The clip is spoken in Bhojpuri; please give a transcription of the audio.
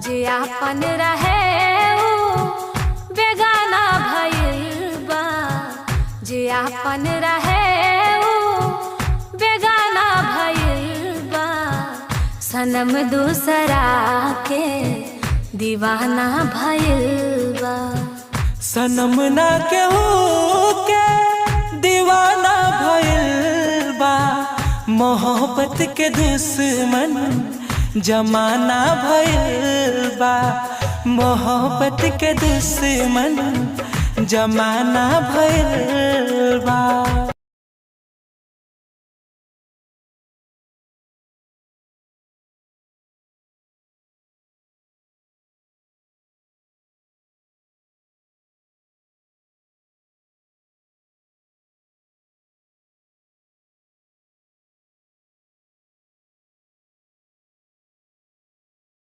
जे आपन रहे ऊ बेगाना भइल बा। जे आपन रहे ऊ बेगाना भइल बा। सनम दूसरा के दीवाना भइल बा। सनम ना केहू के दीवाना भइल बा। मोहब्बत के दुश्मन जमाना भइल बा। मोहब्बत के दुश्मन जमाना भइल बा।